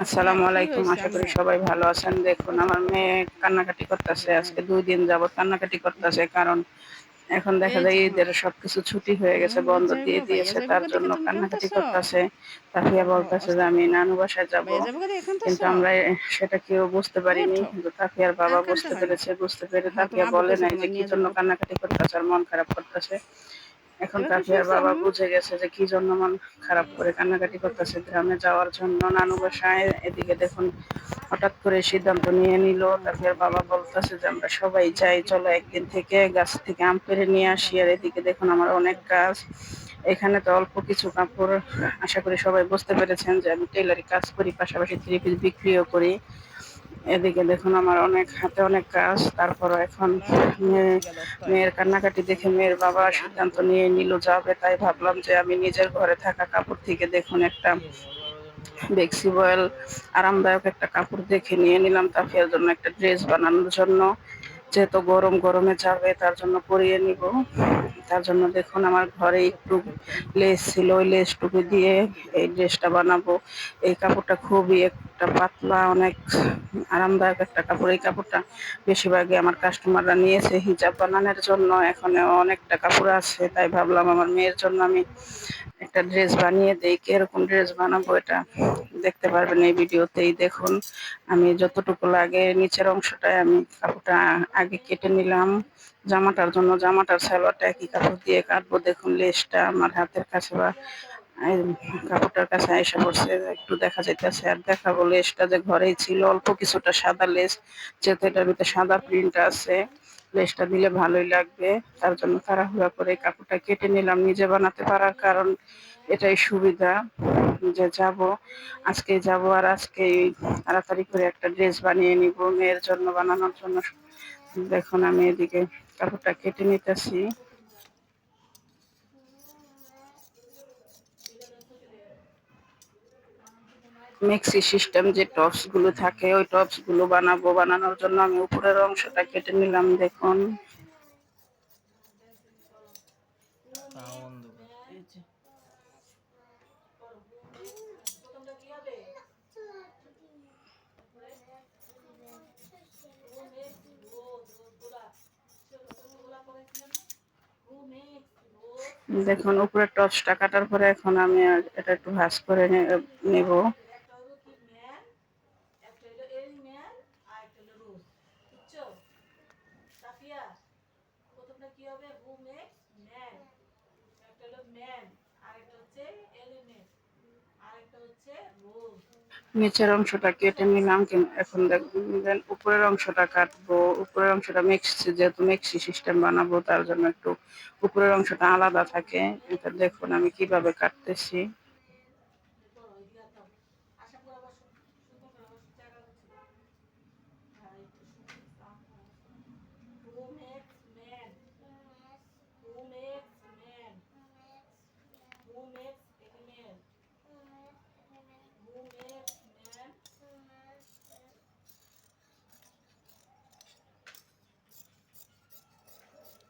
হ্যাঁ, আসসালামু কি আলাইকুম। হয়েছে আশা করি আম্মু? সবাই ভালো আছেন। দেখুন আমার মেয়ে কান্নাকাটি করতেছে। হ্যাঁ, আজকে ২ দিন যাবৎ কান্নাকাটি করতেছে। কারণ এখন দেখা এই যায় যে ঈদের সবকিছু ছুটি হয়ে গেছে, বন্ধ যাইবো, দিয়ে ভাইয়া দিয়েছে। যাইবো তার গা দেখে জন্য তুমি কান্নাকাটি কাঁদতেছ? করতেছে। তাফিয়া ওহো, বলতেছে যে অস্থির। আমি নানু বাসায় যাব। ভাইয়া যাইবো গা দেখে কাঁদতেছ? কিন্তু আমরা সেটা কেউ বুঝতে পারিনি। ওঠো, কিন্তু তাফিয়ার বাবা আর কাঁদতে বুঝতে হয় না। পেরেছে। বুঝতে পেরে হ্যাঁ, তাফিয়া তোমার আব্বু বলে কইছে নাই যে তোমার কি নিয়ে জন্য যাবো। কান্নাকাটি করতেছে আর মন খারাপ করতেছে। এখন এবার খুশি তাফিয়ার হইছো বাবা আম্মু? বুঝে গেছে যে কি জন্য মন খারাপ করে কান্নাকাটি করতেছে। গ্রামে যাওয়ার জন্য নানু বাসায়। এদিকে দেখুন হঠাৎ করে সিদ্ধান্ত নিয়ে নিল। তাফিয়ার বাবা বলতেছে যে আমরা সবাই যাই, চলো একদিন থেকে গাছ থেকে আম পেড়ে নিয়ে আসি। আর এদিকে দেখুন আমার অনেক কাজ। এখানে তো অল্প কিছু কাপড়। আশা করি সবাই বুঝতে পেরেছেন যে আমি টেলারি কাজ করি, পাশাপাশি থ্রি পিস বিক্রিও করি। এদিকে দেখুন আমার অনেক হাতে অনেক কাজ। তারপরও এখন মেয়ে- মেয়ের কান্নাকাটি দেখে মেয়ের বাবা সিদ্ধান্ত নিয়ে নিল যাবে। তাই ভাবলাম যে আমি নিজের ঘরে থাকা কাপড় থেকে দেখুন একটা ফ্লেক্সিবল আরামদায়ক একটা কাপড় দেখে নিয়ে নিলাম তাফিয়ার জন্য একটা ড্রেস বানানোর জন্য। যেহেতু গরমে যাবে তার জন্য পরিয়ে নিব। তার জন্য দেখুন আমার ঘরে একটু লেস ছিল, ওই লেসটুকু দিয়ে এই ড্রেসটা বানাবো। এই কাপড়টা খুবই একটা পাতলা, অনেক আরামদায়ক একটা কাপড়। এই কাপড়টা বেশিরভাগই আমার কাস্টমাররা নিয়েছে হিজাব বানানোর জন্য। এখন অনেকটা কাপড় আছে, তাই ভাবলাম আমার মেয়ের জন্য আমি একটা ড্রেস বানিয়ে দেই। কিরকম ড্রেস বানাবো এটা দেখতে পারবেন এই ভিডিওতেই। দেখুন আমি যতটুকু লাগে নিচের অংশটায় আমি কাপড়টা আগে কেটে নিলাম জামাটার জন্য। জামাটার সালোয়ারটা একই কাপড় দিয়ে কাটবো। দেখুন লেসটা আমার হাতের কাছে বা এই কাপড়টার কাছে আইসা পড়ছে, একটু দেখা যাইতেছে। আর দেখাবো লেসটা যে ঘরেই ছিল, অল্প কিছুটা সাদা লেস, যেহেতু এটার ভিতরে সাদা প্রিন্ট আছে। লেসটা দিলে ভালোই লাগবে। তার জন্য তাড়াহুড়া করে কাপড়টা কেটে নিলাম। নিজে বানাতে পারার কারণ এটাই সুবিধা যে যাব, আজকে যাব আর আজকেই তাড়াতাড়ি করে একটা ড্রেস বানিয়ে নিব মেয়ের জন্য, বানানোর জন্য। দেখুন আমি এদিকে কাপড়টা কেটে নিতেছি। মেক্সি সিস্টেম যে টপস গুলো থাকে ওই টপস গুলো বানাবো। বানানোর জন্য আমি উপরের অংশটা কেটে নিলাম। দেখুন এই যে, দেখুন উপরের টপসটা কাটার পরে এখন আমি এটা একটু ভাঁজ করে নেব। নিচের অংশটা কেটে নিলাম। এখন দেখবেন উপরের অংশটা কাটবো। উপরের অংশটা মিক্সি, যেহেতু মিক্সি সিস্টেম বানাবো তার জন্য একটু উপরের অংশটা আলাদা থাকে। এটা দেখুন আমি কিভাবে কাটতেছি।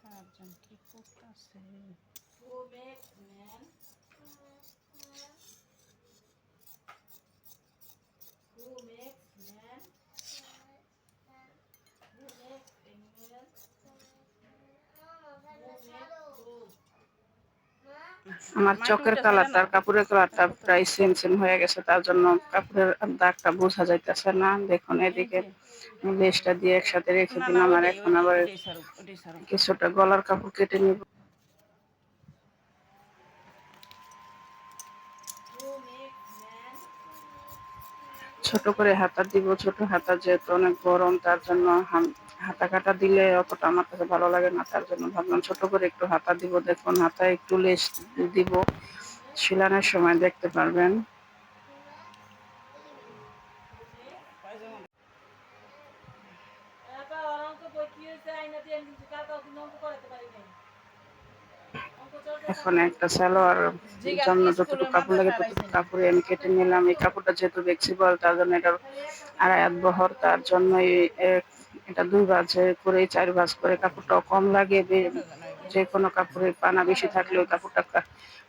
চারজন কি করতেছে? আমার মাটি চকের উঠতেছে কালারটা আর না। কাপড়ের কালারটা তারপর তো প্রায় সেম সেম হয়ে গেছে, তার জন্য কাপড়ের দাগটা বোঝা যাইতেছে না। দেখুন এই এদিকে যে, লেসটা দিয়ে একসাথে রেখে না না, দিলাম। আর ওইটাই এখন ওইটাই আবার ওইটাই সারো, ওইটাই সারো। কিছুটা গলার কাপড় কেটে নিব। ছোট করে হাতা দিব। ছোট হাতা যেহেতু অনেক গরম, তার জন্য হাতা কাটা দিলে অতটা আমার কাছে ভালো লাগে না। তার জন্য ভাবলাম ছোট করে একটু হাতা দিব। দেখুন হাতায় একটু লেস দিব, সিলানোর সময় দেখতে পারবেন। এখন একটা সালোয়ার জন্য যতটুকু স্কুলের কাপড় মাথা লাগে ততটুকু খারাইছিনি। কাপড়ে আমি কেটে নিলাম। এই কাপড়টা যেহেতু ফ্লেক্সিবল তার জন্য এটার আড়াই হাত বহর, তার জন্য এটা 2 ভাঁজ করে 4 ভাঁজ করে কাপড়টাও কম লাগে। যে কোনো কাপড়ের পানা বেশি থাকলে ওই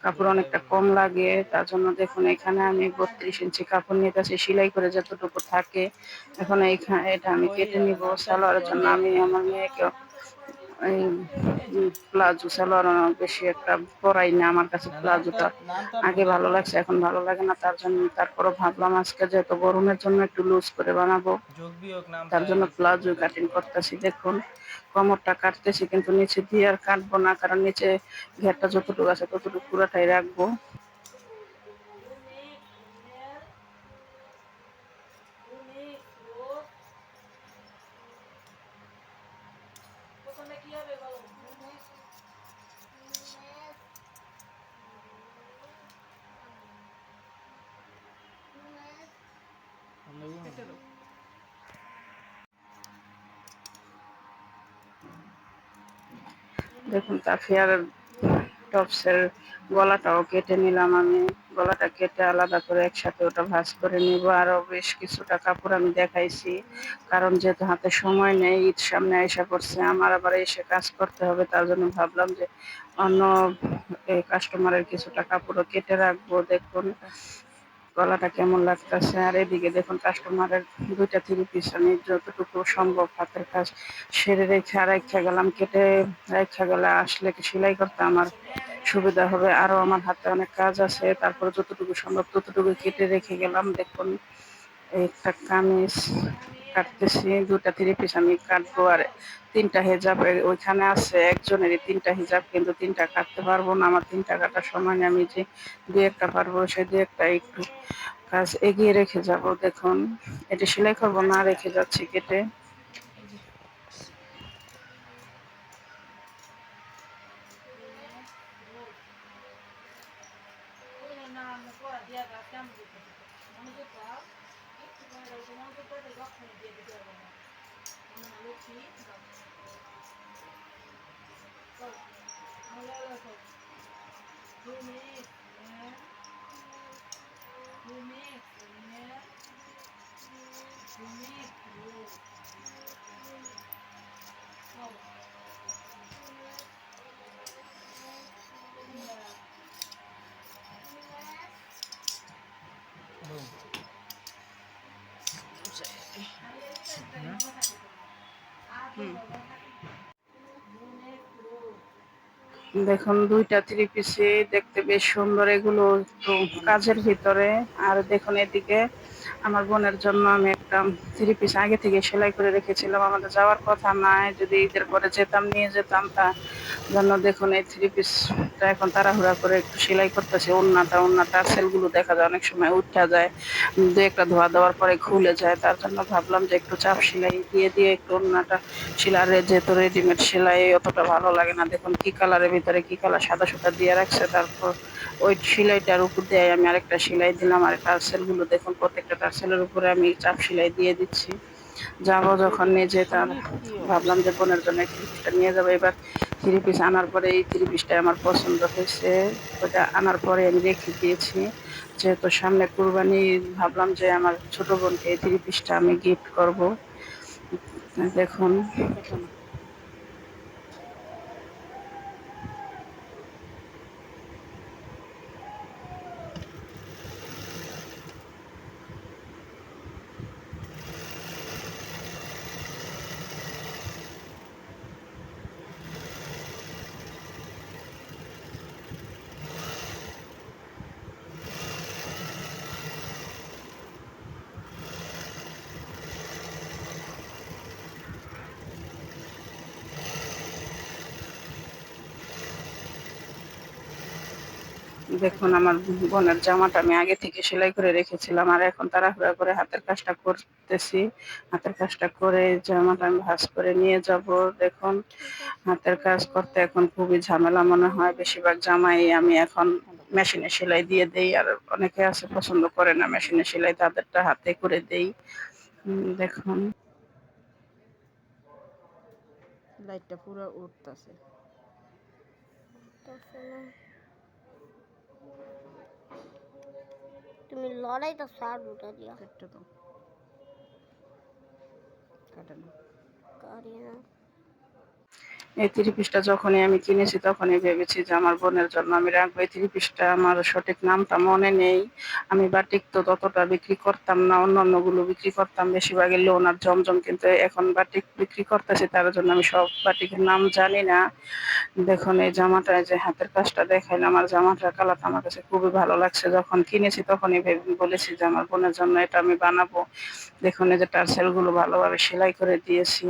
কাপড় অনেকটা কম লাগে। তার জন্য দেখুন এখানে আমি 32 ইঞ্চি কাপড় নিতেছি, সেলাই করে যতটুকু থাকে। এখন এটা আমি কেটে নিব সালোয়ারের জন্য। আমি আমার মেয়েকে এই প্লাজো সালোয়ার বেশি একটা পরাই না, আমার কাছে প্লাজোটা আগে ভালো লাগছে, এখন ভালো লাগে না। তার জন্য তারপরও ভাবলাম আজকে যেহেতু গরমের জন্য একটু লুজ করে বানাবো, তার জন্য প্লাজো কাটিং করতেছি। দেখুন কোমরটা কাটতেছি, কিন্তু নিচে দিয়ে আর কাটবো না, কারণ নিচে ঘেরটা যতটুকু আছে ততটুকু পুরাটাই রাখবো। দেখুন তাফিয়ার টপসের গলাটাও কেটে নিলাম আমি। গলাটা কেটে আলাদা করে একসাথে ওটা ভাঁজ করে নিব। আরো বেশ কিছুটা কাপড় আমি দেখাইছি, কারণ যেহেতু হাতে সময় নেই, ঈদ সামনে এসে পড়ছে, আমার আবার এসে কাজ করতে হবে। তার জন্য ভাবলাম যে অন্য কাস্টমারের কিছুটা কাপড়ও কেটে রাখবো। দেখুন গলাটা কেমন লাগতেছে। আর এদিকে দেখুন কাস্টমারের 2টা 3 পিস আমি যতটুকু সম্ভব হাতের কাজ সেরে রেখে গেলাম। কেটে রেখে গেলে আসলে সেলাই করতে আমার সুবিধা হবে। আরো আমার হাতে অনেক কাজ আছে, তারপর যতটুকু সম্ভব ততটুকু কেটে রেখে গেলাম। দেখুন একটা কামিজ কাটতেছি, 2টা 3 পিস আমি কাটবো। আর 3টা হিজাব ওইখানে আছে, একজনেরই 3টা হিজাব, কিন্তু 3টা কাটতে পারবো না, আমার 3টা কাটার সময় নেই। আমি যে 2-1টা পারবো, সে 2-1টা একটু কাজ এগিয়ে রেখে যাব। দেখুন এটা সেলাই করবো না, রেখে যাচ্ছি কেটে। দেখুন 2টা 3 পিসে দেখতে বেশ সুন্দর, এগুলো একটু কাজের ভিতরে। আর দেখুন এদিকে আমার বোনের জন্য আমি একটা 3 পিস আগে থেকে সেলাই করে রেখেছিলাম, আমাদের যাওয়ার কথা নাই, যদি ঈদের পরে যেতাম নিয়ে যেতাম। তার জন্য দেখুন এই 3 পিসটা এখন তাড়াহুড়া করে একটু সেলাই করতেছি। ওন্নাটা সেলগুলো দেখা যায় অনেক সময় উঠা যায়, 2-1টা ধোয়া দেওয়ার পরে খুলে যায়। তার জন্য ভাবলাম যে একটু চাপ সেলাই দিয়ে একটু ওন্নাটা সেলাই, যেহেতু রেডিমেড সেলাই অতটা ভালো লাগে না। দেখুন কি কালারের ভিতরে কি কালার সাদা সুতা দিয়ে রাখছে, তারপর ওই সেলাইটার উপর দিয়ে আমি আরেকটা সেলাই দিলাম। আর টার্সেলগুলো দেখুন, প্রত্যেকটা টার্সেলের উপরে আমি চাপ সেলাই দিয়ে দিচ্ছি। যাবো যখন নিজে, তার ভাবলাম যে বোনের জন্য 3 পিসটা নিয়ে যাবো। এবার 3 পিস আনার পরে এই 3 পিসটা আমার পছন্দ হয়েছে, ওটা আনার পরে আমি রেখে দিয়েছি। যেহেতু সামনে কুরবানি, ভাবলাম যে আমার ছোট বোনকে এই 3 পিসটা আমি গিফট করব। দেখুন দেখুন আমার বোনের জামাটা আমি আগে থেকে সেলাই করে রেখেছিলাম, আর এখন তাড়াহুড়া করে হাতের কাজটা করতেছি। হাতের কাজটা করে জামাটা আমি ভাঁজ করে নিয়ে যাব। দেখুন হাতের কাজ করতে এখন খুবই ঝামেলা মনে হয়। বেশিরভাগ জামাই আমি এখন মেশিনে সেলাই দিয়ে দেই, আর অনেকে আছে পছন্দ করে না মেশিনে সেলাই, তাদেরটা হাতে করে দেই। দেখুন লাইটটা পুরো উঠতেছে। তুমি লড়াই তো সার উঠা দিয়া কেটে দাও, কাটে না। করি না। এই 3 পিসটা যখনই আমি কিনেছি তখনই ভেবেছি যে আমার বোনের জন্য আমি রাখবো। এই 3 পিসটা আমার সঠিক নামটা মনে নেই। আমি বাটিক তো ততটা বিক্রি করতাম না। অন্যান্যগুলো বিক্রি করতাম বেশিরভাগই লোন আর জমজম, কিন্তু এখন বাটিক বিক্রি করতেছি তার জন্য আমি সব বাটিকের নাম জানি না। দেখুন এই জামাটা, এই যে হাতের কাজটা দেখাইলাম, আর জামাটার কালারটা আমার কাছে খুবই ভালো লাগছে। যখন কিনেছি তখনই বলেছি যে আমার বোনের জন্য এটা আমি বানাবো। দেখুন এই যে টার্সেলগুলো ভালোভাবে সেলাই করে দিয়েছি,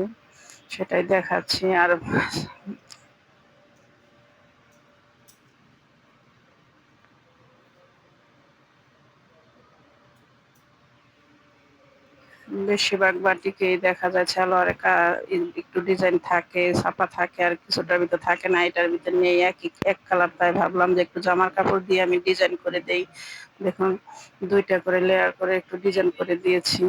সেটাই দেখাচ্ছি। আর বেশিরভাগ বাটিকেই দেখা যায় সালোয়ারে একটু ডিজাইন থাকে, ছাপা থাকে, আর কিছুটার ভিতর থাকে না। এটার ভিতর নেই, এক কালার, তাই ভাবলাম যে একটু জামার কাপড় দিয়ে আমি ডিজাইন করে দেই। দেখুন 2টা করে লেয়ার করে একটু ডিজাইন করে দিয়েছি।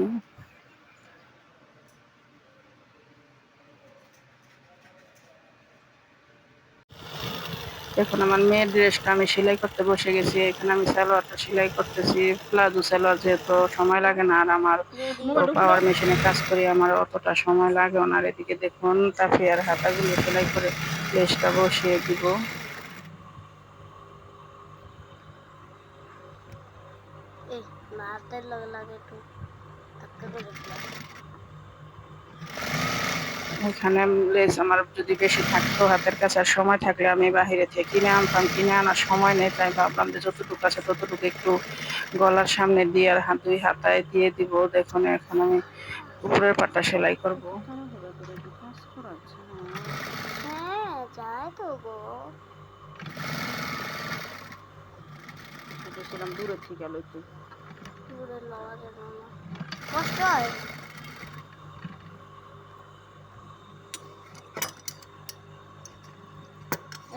দেখুন আমার মেয়ের ড্রেসটা আমি সেলাই করতে বসে গেছি। এখানে আমি সালোয়ারটা সেলাই করতেছি, প্লাজো সালোয়ার, যেহেতু সময় লাগে না, আর আমার রেডি তো পাওয়ার মেশিনে কাজ করি, আমার অতটা সময় লাগে না। আর এদিকে দেখুন তাফিয়ার হাতাগুলো সেলাই করে লেসটা বসিয়ে দিব। এই নাতের লগে লাগে একটু ধাক্কা করে দিলাম। এখানে লেস আমার যদি বেশি থাকতো হাতের কাছে, আর সময় থাকলে আমি বাহিরে থেকে কিনে আনতাম, কিনে আনার সময় নেই, তাই ভাবলাম যে যতটুকু আছে ততটুকু একটু গলার সামনে দিয়ে আর 2 হাতায় দিয়ে দিব। দেখুন এখন আমি উপরের পাটটা সেলাই করব। তাড়াহুড়া করে কি কাজ করাচ্ছে না? হ্যাঁ যায় তো গো। বলছিলাম দূরে থেকে গেল একটু। দূরে লওয়া যাবে না, কষ্ট হয়।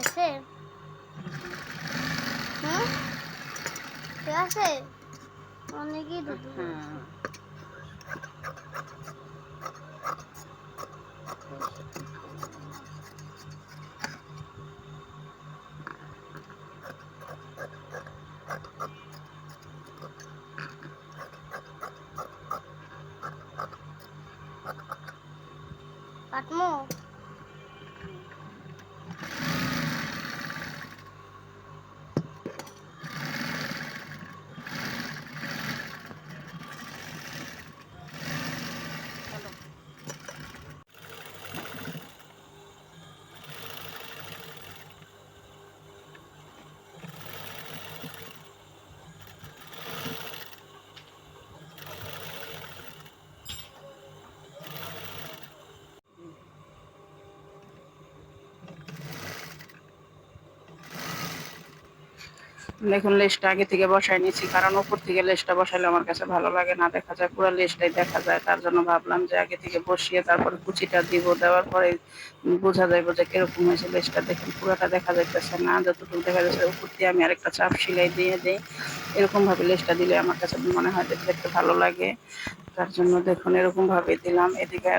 এসে হুম ঠিক আছে, অনেকই দুধ হ্যাঁ, কাটমো। দেখুন লেসটা আগে থেকে বসাই নিয়েছি, কারণ উপর থেকে লেসটা বসাইলে আমার কাছে ভালো লাগে না, দেখা যায় পুরো লেসটাই দেখা যায়। তার জন্য ভাবলাম যে আগে থেকে বসিয়ে তারপরে কুচিটা দিব, দেওয়ার পরে বোঝা যাবে যে কিরকম হয়েছে লেসটা। দেখুন পুরোটা দেখা যাইতেছে না, যতটুকু দেখা যাচ্ছে উপর দিয়ে আমি আরেকটা চাপ সেলাই দিয়ে দিই। এরকম ভাবে লেসটা দিলে আমার কাছে মনে হয় যে দেখতে ভালো লাগে। তার জন্য দেখুন এরকম ভাবে দিলাম। এদিকে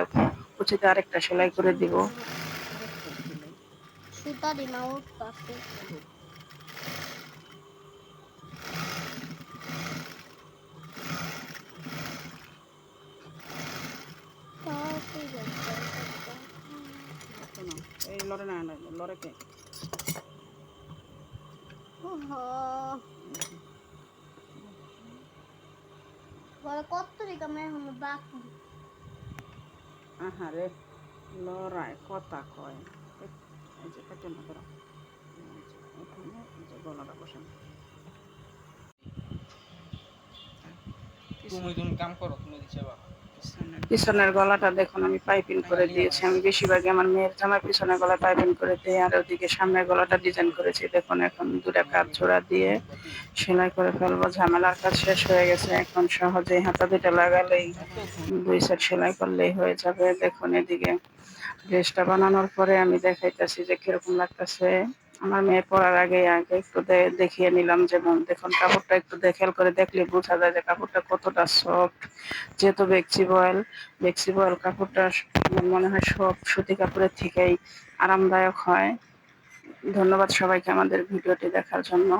কুচিতে আরেকটা সেলাই করে দিব। সুতা ডিমা উঠতাছে। এই লড়ে না, লড়ে কে? বলে কত টাকা আমি এখন বাকি। আহারে লড়াই কথা কয়। এই যে কেটে না ধরো, এখানে এই যে গলাটা বসানো। তুমি কাম করো, তুমি দিছে বাবা। পিছনের গলাটা দেখুন আমি পাইপিং করে দিয়েছি। আমি বেশিরভাগই আমার মেয়ের জামার পিছনের গলায় পাইপিং করে দিই, আর ওদিকে সামনের গলাটা ডিজাইন করেছি। দেখুন এখন 2টা কাজ জোড়া দিয়ে সেলাই করে ফেলবো। ঝামেলার কাজ শেষ হয়ে গেছে, এখন সহজেই হাতা 2টা লাগালেই 2 সেট সেলাই করলেই হয়ে যাবে। দেখুন এদিকে ড্রেসটা বানানোর পরে আমি দেখাইতেছি যে কিরকম লাগতেছে। আমার মেয়ে পড়ার আগে আগে একটু দেখিয়ে নিলাম। যেমন দেখুন কাপড়টা একটু খেয়াল করে দেখলে বোঝা যায় যে কাপড়টা কতটা সফট। যেহেতু বেক্সি বয়েল কাপড়টা আমার মনে হয় সব সুতি কাপড়ের থেকেই আরামদায়ক হয়। ধন্যবাদ সবাইকে আমাদের ভিডিওটি দেখার জন্য।